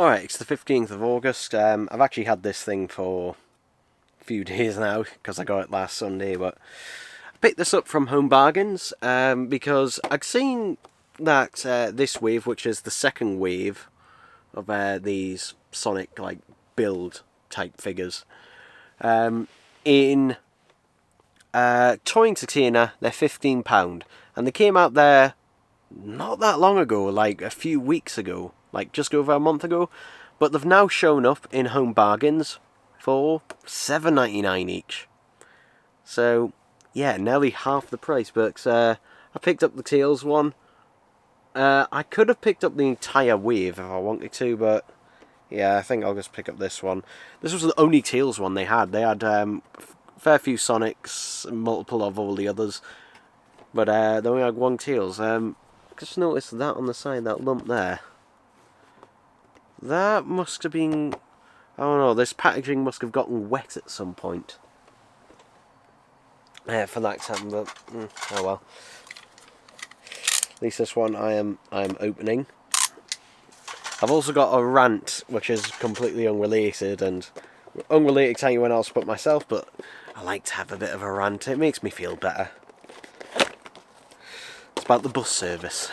Alright, it's the 15th of August. I've actually had this thing for a few days now because I got it last Sunday, but I picked this up from Home Bargains because I'd seen that this wave, which is the second wave of these Sonic like build type figures, in Toy Entertainer, they're £15, and they came out there not that long ago, like a few weeks ago, like just over a month ago, but they've now shown up in Home Bargains for £7.99 each. So yeah, nearly half the price. But I picked up the Tails one. I could have picked up the entire wave if I wanted to, but yeah, I think I'll just pick up this one. This was the only Tails one they had. They had a fair few Sonics, multiple of all the others, but they only had one Tails. Just noticed that on the side, that lump there. That must have been... I don't know, this packaging must have gotten wet at some point. For that time, but oh well. At least this one I am opening. I've also got a rant, which is completely unrelated and unrelated to anyone else but myself, but I like to have a bit of a rant. It makes me feel better. It's about the bus service.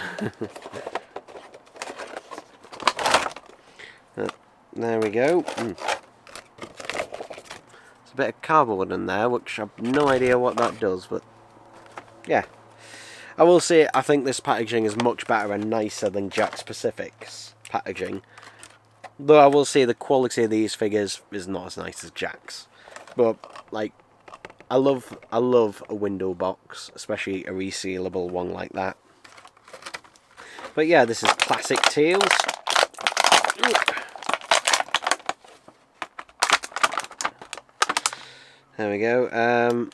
There we go. There's a bit of cardboard in there, which I've no idea what that does, but yeah. I will say, I think this packaging is much better and nicer than Jakks Pacific's packaging. Though I will say the quality of these figures is not as nice as Jakks. But, like, I love a window box, especially a resealable one like that. But yeah, this is classic Tails. There we go.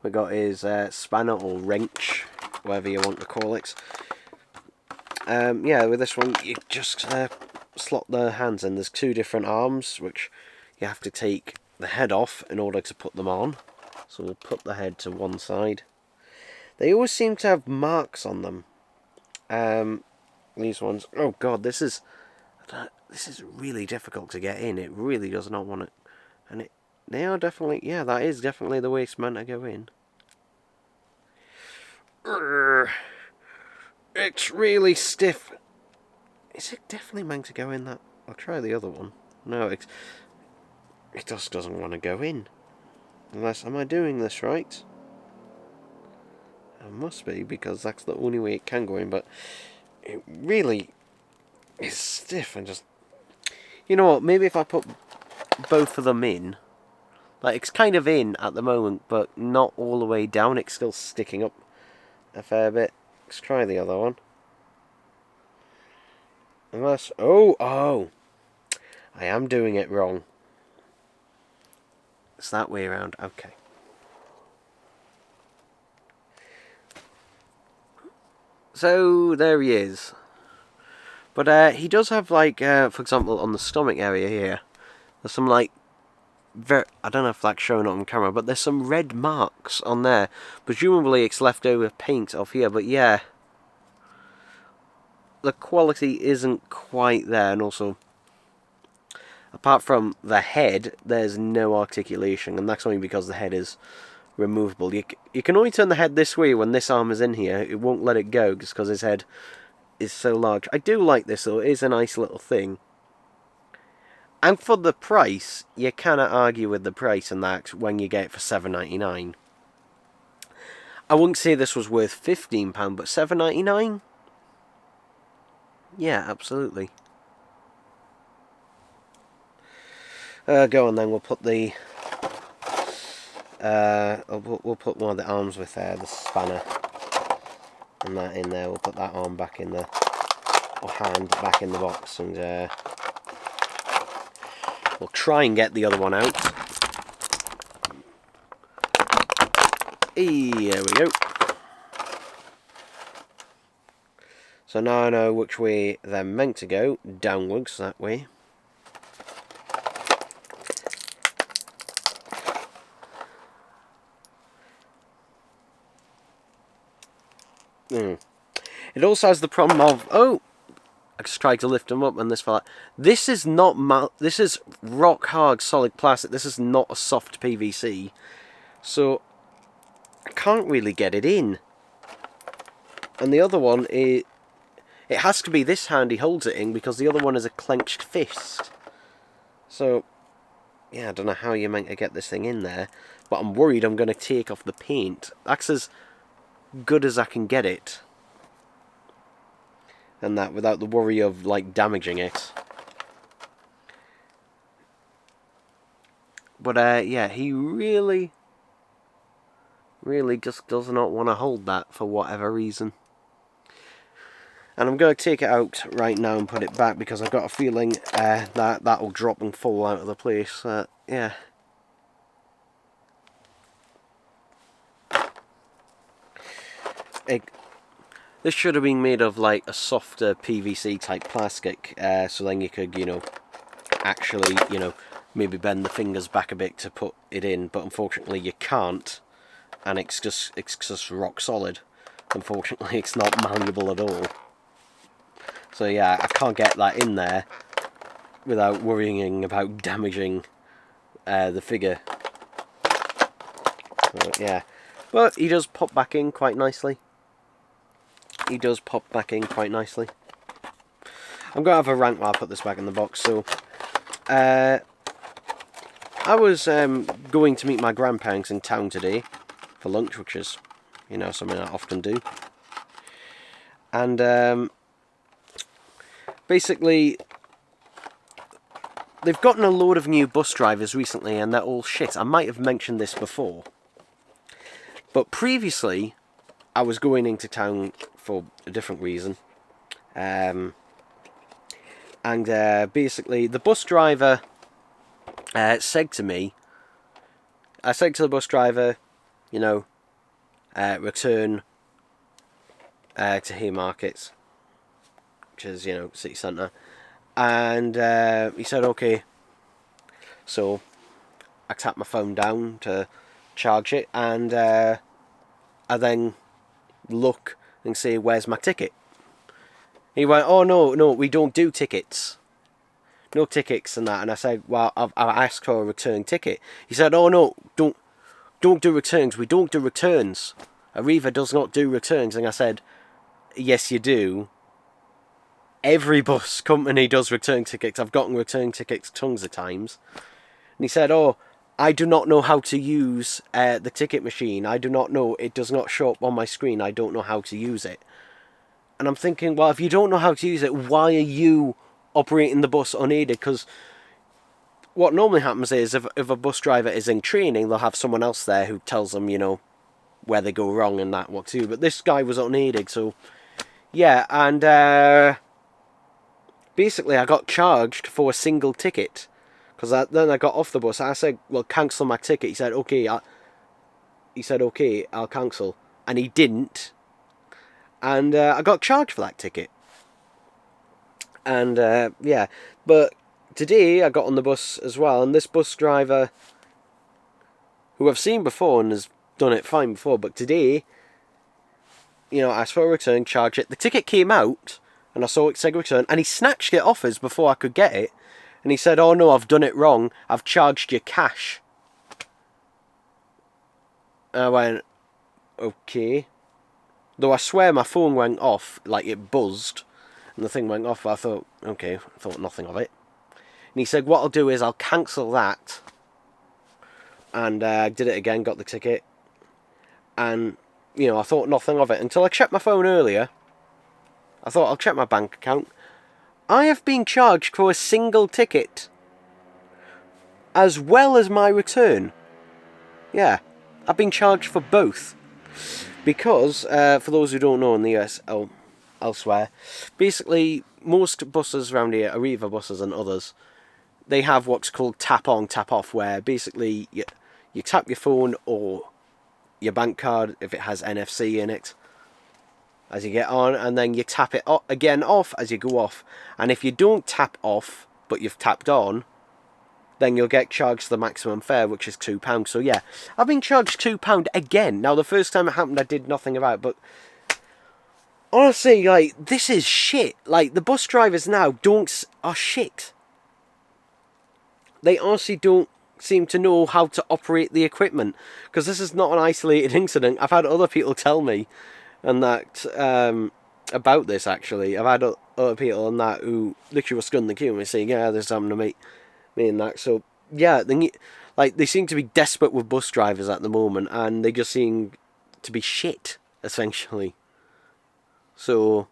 We got his spanner or wrench, whatever you want to call it. Yeah, with this one you just slot the hands in. There's two different arms, which you have to take the head off in order to put them on. So we'll put the head to one side. They always seem to have marks on them. These ones. Oh god, this is really difficult to get in. It really does not want it, and they are definitely, yeah, that is definitely the way it's meant to go in. It's really stiff. Is it definitely meant to go in that? I'll try the other one. No, it just doesn't want to go in. Unless, am I doing this right? I must be, because that's the only way it can go in, but it really is stiff and just... You know what, maybe if I put both of them in, like, it's kind of in at the moment, but not all the way down, it's still sticking up a fair bit. Let's try the other one. Unless... Oh! I am doing it wrong. It's that way around, okay. So, there he is. But he does have, like, for example, on the stomach area here, there's some, like, I don't know if that's showing up on camera, but there's some red marks on there. Presumably it's leftover paint off here, but yeah. The quality isn't quite there, and also, apart from the head, there's no articulation, and that's only because the head is removable. You can only turn the head this way when this arm is in here. It won't let it go just because his head is so large. I do like this though, it is a nice little thing. And for the price, you cannot argue with the price and that when you get it for £7.99. I wouldn't say this was worth £15, but £7.99? Yeah, absolutely. Go on then, we'll put the... we'll put one of the arms with the spanner and that in there. We'll put that arm back in the... or hand back in the box, and we'll try and get the other one out. Here we go. So now I know which way they're meant to go, downwards that way. It also has the problem of, oh, I just tried to lift them up and this fell out. This is not this is rock hard solid plastic. This is not a soft PVC. So I can't really get it in. And the other one, it has to be this hand he holds it in, because the other one is a clenched fist. So yeah, I don't know how you're meant to get this thing in there, but I'm worried I'm going to take off the paint. That's as good as I can get it. And that without the worry of, like, damaging it. But, yeah, he really just does not want to hold that for whatever reason. And I'm going to take it out right now and put it back, because I've got a feeling that'll drop and fall out of the place. Yeah. This should have been made of, like, a softer PVC type plastic, so then you could, you know, actually, you know, maybe bend the fingers back a bit to put it in, but unfortunately you can't, and it's just rock solid. Unfortunately, it's not malleable at all. So yeah, I can't get that in there without worrying about damaging the figure. So, yeah, but he does pop back in quite nicely. He does pop back in quite nicely. I'm going to have a rant while I put this back in the box. So, I was going to meet my grandparents in town today for lunch, which is, you know, something I often do. And basically, they've gotten a load of new bus drivers recently, and they're all shit. I might have mentioned this before, but previously, I was going into town for a different reason. And basically, the bus driver said to me, I said to the bus driver, you know, return to Haymarket, which is, you know, city centre. And he said, okay. So I tapped my phone down to charge it, and I then look and say, where's my ticket? He went, oh no, we don't do tickets. No tickets and that. And I said, well, I've asked for a return ticket. He said, oh no, don't do returns. We don't do returns. Arriva does not do returns. And I said, yes you do. Every bus company does return tickets. I've gotten return tickets tons of times. And he said, oh, I do not know how to use the ticket machine. I do not know. It does not show up on my screen. I don't know how to use it. And I'm thinking, well, if you don't know how to use it, why are you operating the bus unaided? Because what normally happens is if a bus driver is in training, they'll have someone else there who tells them, you know, where they go wrong and that, what to do. But this guy was unaided, so yeah. And basically, I got charged for a single ticket. Because then I got off the bus. I said, well, cancel my ticket. He said, okay. I'll cancel. And he didn't. And I got charged for that ticket. And, yeah. But today, I got on the bus as well. And this bus driver, who I've seen before and has done it fine before. But today, you know, asked for a return, charge it. The ticket came out, and I saw it said return. And he snatched it off us before I could get it. And he said, oh no, I've done it wrong. I've charged you cash. And I went, okay. Though I swear my phone went off, like it buzzed. And the thing went off, I thought, okay, I thought nothing of it. And he said, what I'll do is I'll cancel that. And I did it again, got the ticket. And, you know, I thought nothing of it. Until I checked my phone earlier. I thought, I'll check my bank account. I have been charged for a single ticket, as well as my return. Yeah, I've been charged for both. Because, for those who don't know in the US, elsewhere, basically, most buses around here, Arriva buses and others, they have what's called tap on, tap off, where basically you tap your phone or your bank card, if it has NFC in it, as you get on, and then you tap it again off as you go off. And if you don't tap off, but you've tapped on, then you'll get charged the maximum fare, which is £2. So yeah, I've been charged £2 again. Now, the first time it happened, I did nothing about it, but honestly, like, this is shit. Like, the bus drivers now are shit. They honestly don't seem to know how to operate the equipment, because this is not an isolated incident. I've had other people tell me and that about this. Actually, I've had other people on that who literally were scudding the queue and were saying, "Yeah, this is happening to me and that." So yeah, they seem to be desperate with bus drivers at the moment, and they just seem to be shit essentially. So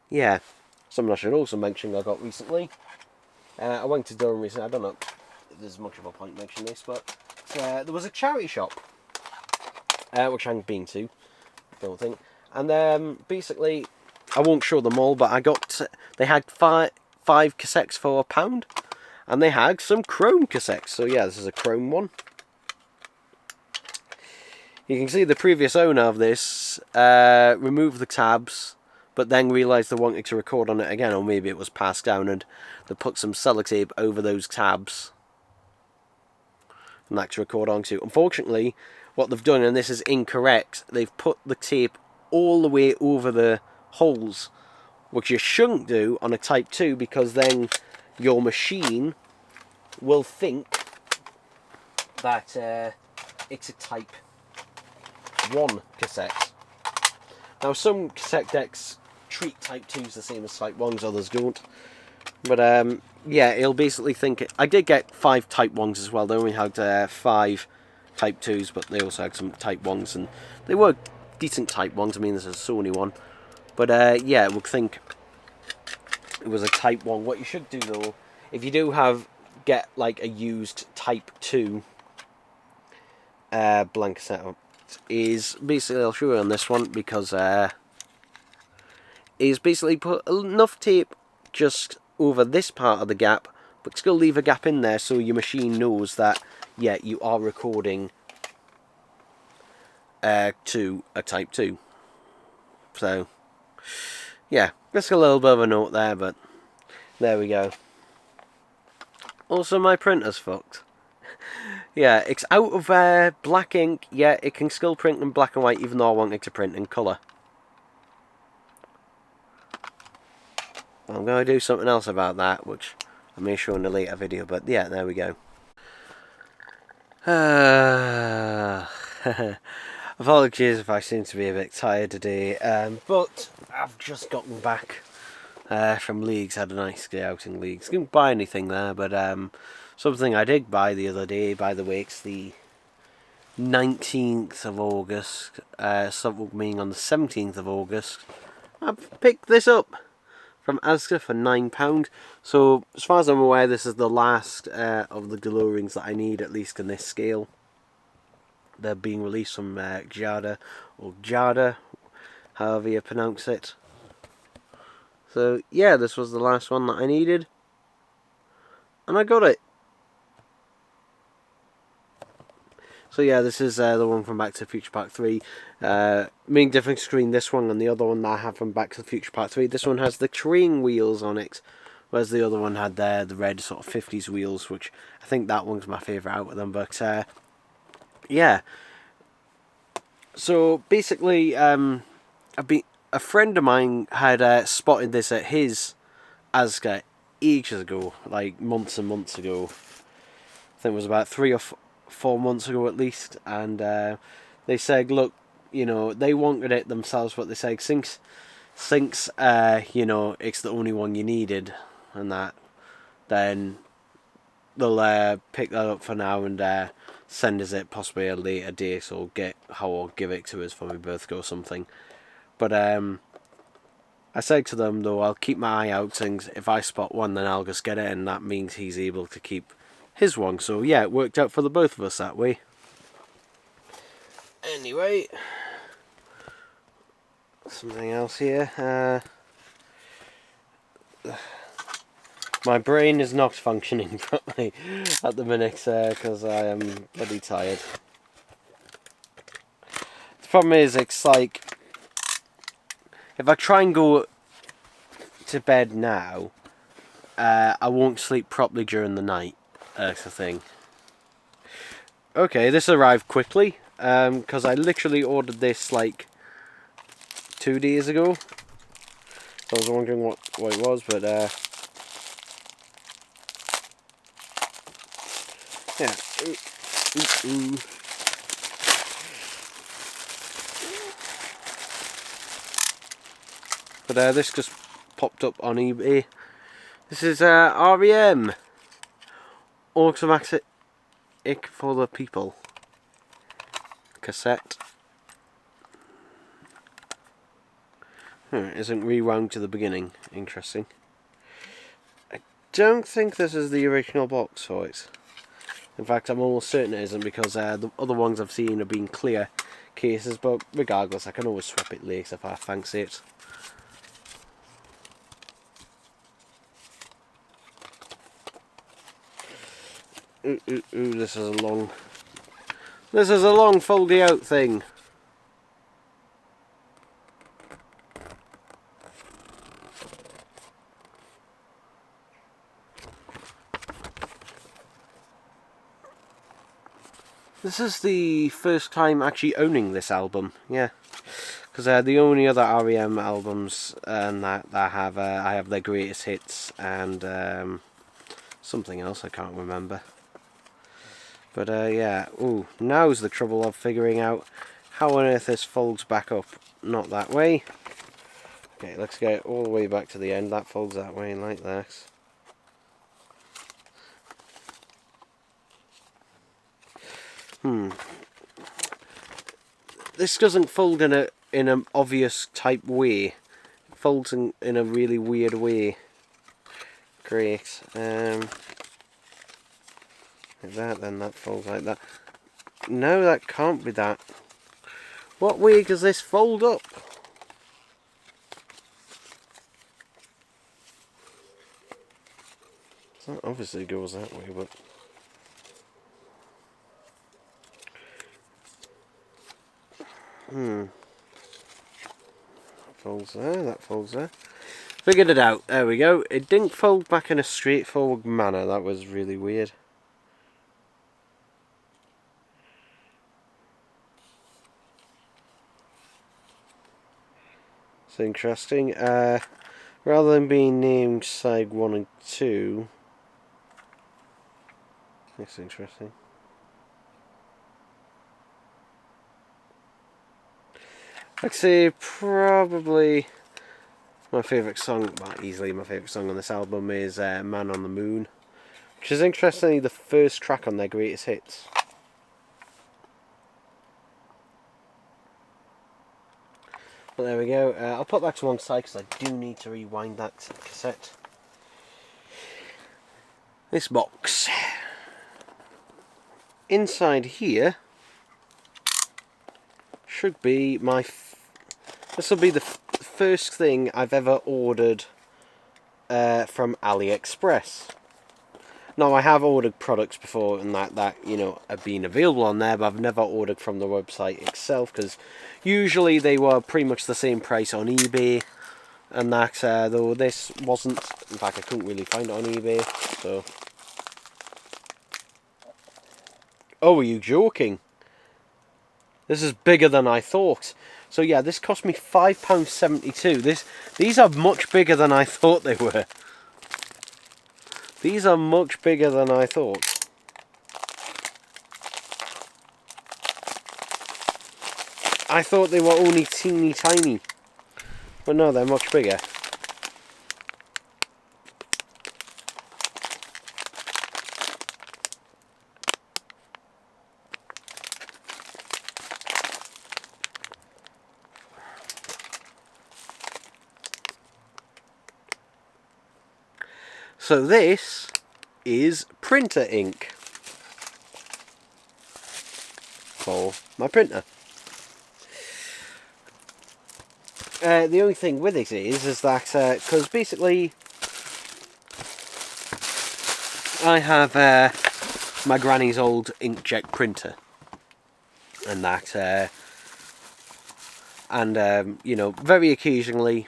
yeah, something I should also mention I got recently. I went to Durham recently. I don't know if there's much of a point mentioning this, but there was a charity shop, which I haven't been to, I don't think. And basically, I won't show them all, but they had five cassettes for £1, and they had some chrome cassettes. So yeah, this is a chrome one. You can see the previous owner of this removed the tabs, but then realised they wanted to record on it again, or maybe it was passed down, and they put some sellotape over those tabs and that to record onto. Unfortunately, what they've done, and this is incorrect, they've put the tape all the way over the holes, which you shouldn't do on a Type 2, because then your machine will think that it's a Type 1 cassette. Now, some cassette decks treat Type 2s the same as Type 1s, others don't. But yeah, it'll basically think I did get 5 Type 1s as well. They only had 5 Type 2s, but they also had some Type 1s, and they were decent Type 1s. I mean, this is a Sony one. But yeah, it would think it was a Type 1. What you should do, though, if you do get like a used Type 2 blank cassette, is basically, I'll show you on this one, because is basically put enough tape just over this part of the gap, but still leave a gap in there so your machine knows that, yeah, you are recording to a Type 2. So yeah, just a little bit of a note there, but there we go. Also, my printer's fucked. Yeah, it's out of black ink, yet it can still print in black and white, even though I want it to print in colour. I'm going to do something else about that, which I may show in a later video, but yeah, there we go. Apologies if I seem to be a bit tired today, but I've just gotten back from leagues, had a nice day out in leagues. Didn't buy anything there, but something I did buy the other day, by the way, it's the 19th of August, something meaning on the 17th of August. I've picked this up from Asda for £9. So as far as I'm aware, this is the last of the glow rings that I need, at least in this scale. They're being released from Jada, or Jada, however you pronounce it. So yeah, this was the last one that I needed, and I got it. So yeah, this is the one from Back to the Future Part 3. Main difference between this one and the other one that I have from Back to the Future Part 3, this one has the train wheels on it, whereas the other one had the red sort of 50s wheels, which I think that one's my favourite out of them. But yeah, so basically a friend of mine had spotted this at his Asda ages ago, like months and months ago. I think it was about 3 or 4 months ago at least, and they said, look, you know, they wanted it themselves, but they said since you know, it's the only one you needed and that, then they'll pick that up for now and send us it possibly a later date, or give it to us for my birthday or something. But I said to them, though, I'll keep my eye out, and if I spot one, then I'll just get it, and that means he's able to keep his one. So yeah, it worked out for the both of us that way. Anyway, something else here. My brain is not functioning properly at the minute because I am bloody tired. The problem is, it's like, if I try and go to bed now, I won't sleep properly during the night. That's the thing. Okay, this arrived quickly, because I literally ordered this like 2 days ago. I was wondering what it was, but yeah. Ooh. But this just popped up on eBay. This is REM Automatic for the People cassette. It isn't rewound to the beginning. Interesting. I don't think this is the original box for it. In fact, I'm almost certain it isn't, because the other ones I've seen have been clear cases, but regardless, I can always swap it later if I fancy it. Ooh, this is a long foldy out thing. This is the first time actually owning this album, yeah. Because the only other REM albums that I have their greatest hits and something else I can't remember. But yeah, ooh, now's the trouble of figuring out how on earth this folds back up. Not that way. Okay, let's get all the way back to the end. That folds that way like this. This doesn't fold in an obvious type way. It folds in a really weird way. Great. Like that, then that folds like that. No, that can't be that. What way does this fold up? That obviously goes that way, but... That folds there, that folds there. Figured it out, there we go. It didn't fold back in a straightforward manner, that was really weird. It's interesting. Rather than being named side 1 and 2... That's interesting. I'd say probably my favourite song, well, easily my favourite song on this album is Man on the Moon, which is interestingly the first track on their greatest hits. But there we go. I'll put that to one side because I do need to rewind that cassette. This box. Inside here should be my... This will be the first thing I've ever ordered from AliExpress. Now, I have ordered products before and that you know, have been available on there, but I've never ordered from the website itself, because usually they were pretty much the same price on eBay, and that, though this wasn't. In fact, I couldn't really find it on eBay, so... Oh, are you joking? This is bigger than I thought. So yeah, this cost me £5.72. These are much bigger than I thought they were. These are much bigger than I thought. I thought they were only teeny tiny. But no, they're much bigger. So this is printer ink for my printer. The only thing with it is that, because basically I have my granny's old inkjet printer, and that, you know, very occasionally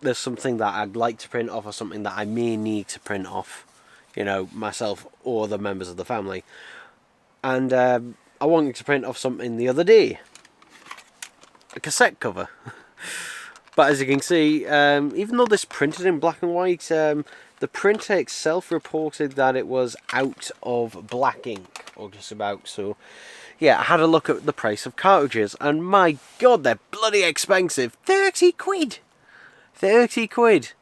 there's something that I'd like to print off, or something that I may need to print off, you know, myself or the members of the family. And I wanted to print off something the other day, a cassette cover. But as you can see, even though this printed in black and white, the printer itself reported that it was out of black ink, or just about. So yeah, I had a look at the price of cartridges, and my god, they're bloody expensive. 30 quid! 30 quid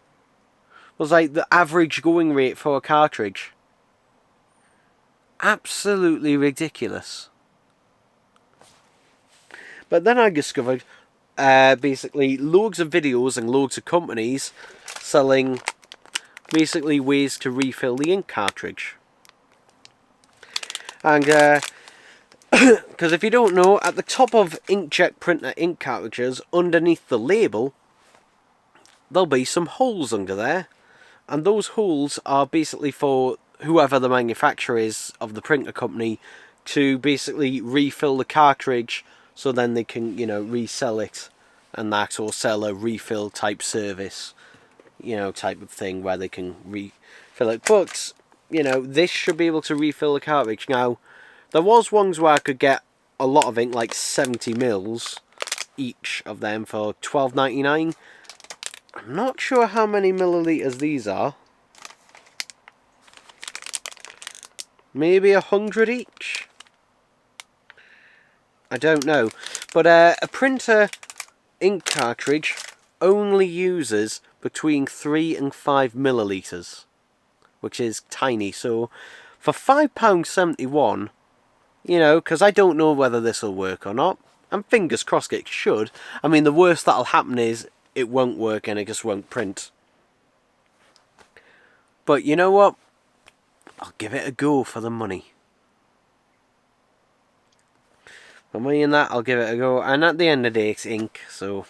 was like the average going rate for a cartridge. Absolutely ridiculous. But then I discovered basically loads of videos and loads of companies selling basically ways to refill the ink cartridge. And because if you don't know, at the top of inkjet printer ink cartridges, underneath the label, there'll be some holes under there, and those holes are basically for whoever the manufacturer is of the printer company to basically refill the cartridge, so then they can, you know, resell it and that, or sell a refill type service, you know, type of thing where they can refill it. But you know, this should be able to refill the cartridge. Now, there was ones where I could get a lot of ink, like 70 mils each of them for $12.99. I'm not sure how many milliliters these are. Maybe 100 each? I don't know. But a printer ink cartridge only uses between 3 and 5 milliliters, which is tiny. So for £5.71, you know, because I don't know whether this will work or not, and fingers crossed it should. I mean, the worst that'll happen is it won't work and it just won't print. But you know what? I'll give it a go for the money. For money in that, I'll give it a go. And at the end of the day, it's ink, so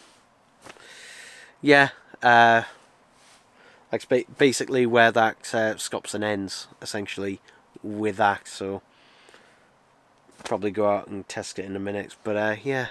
yeah. That's basically where that stops and ends, essentially, with that. So probably go out and test it in a minute. But yeah.